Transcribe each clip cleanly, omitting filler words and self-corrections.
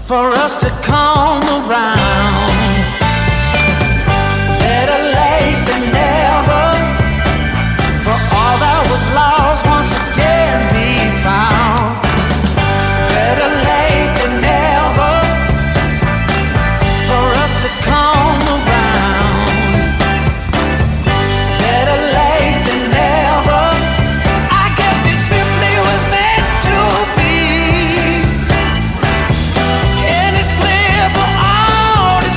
for us to come around. Better late than never, for all that was lost once again be found. Better late than never, for us to come around. Better late than never, I guess it simply was meant to be. And it's clear for all to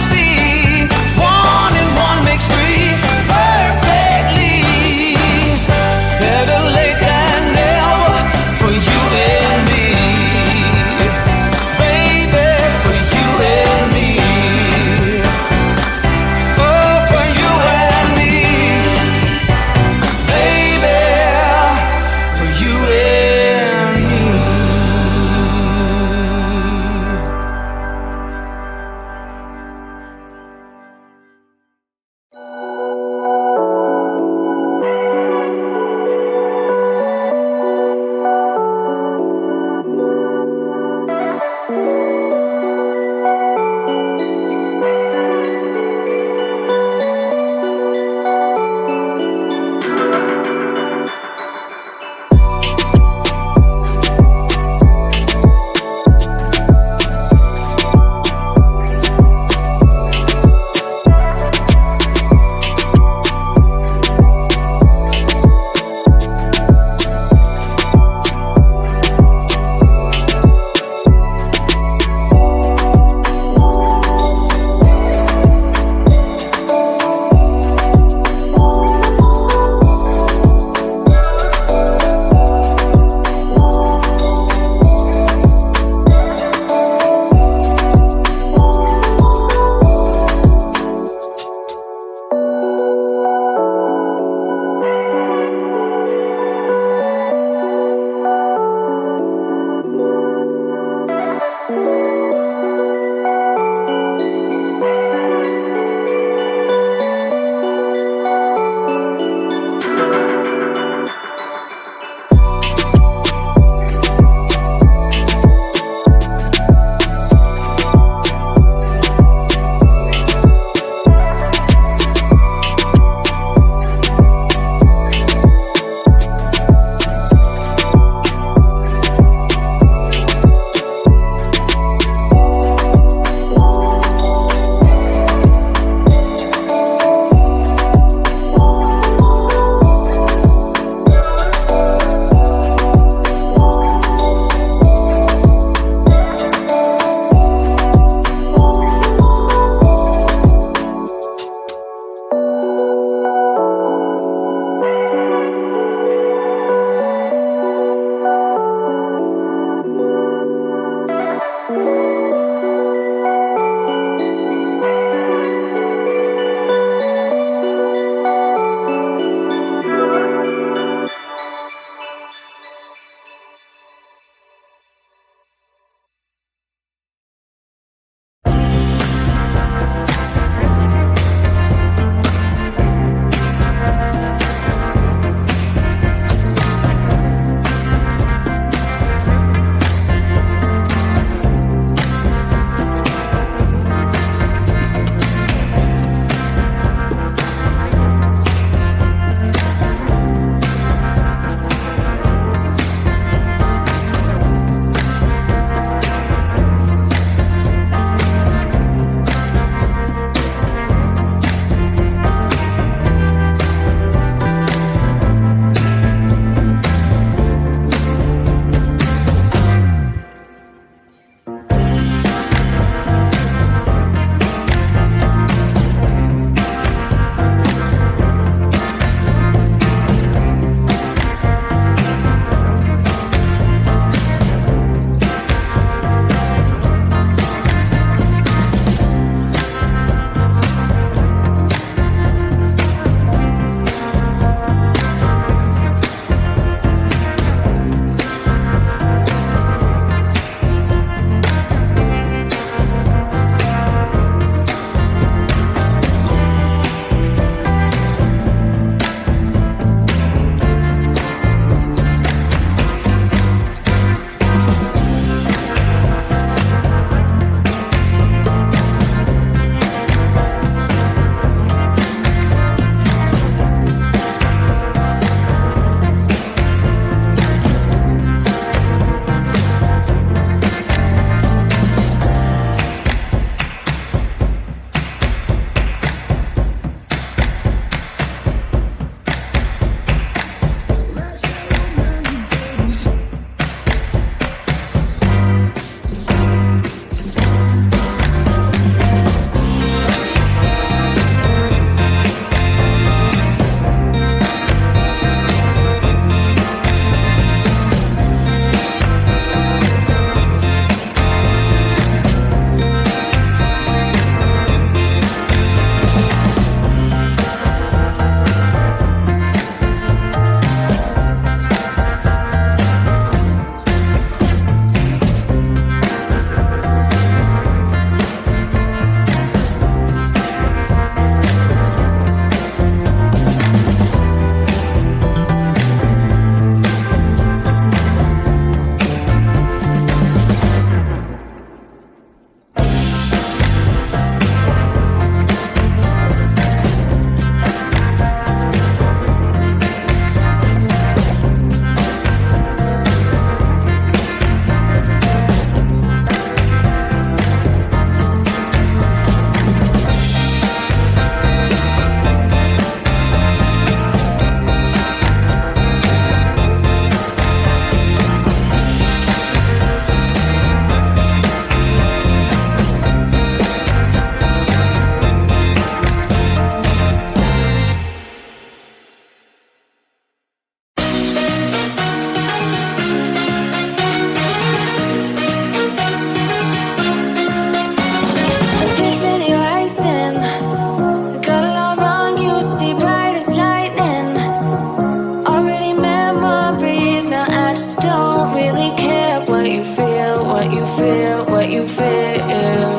feel.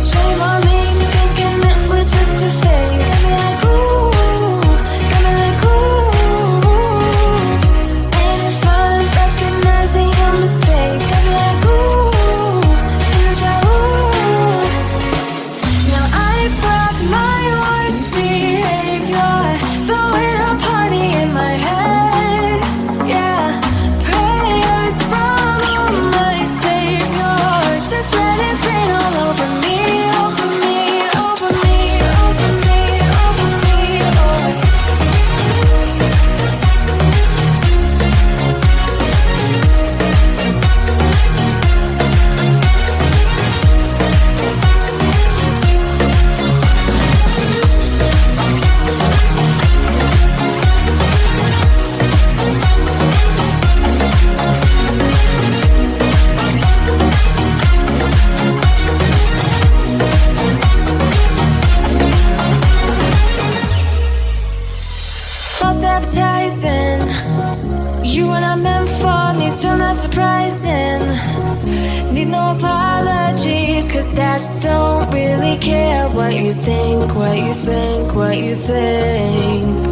Shame on me, thinking it was just a phase. Got me like ooh, got me like ooh. And if I'm recognizing your mistake, got me like ooh, feels like ooh. Now I brought my worst behavior, throwing a party in my head. Yeah, prayers from my savior, just let it rain all over me, over me, over me, over me, over me, Lord. False advertising, you were not meant for me, still not surprising. Need no apologies, cause stats don't really care what you think, what you think, what you think.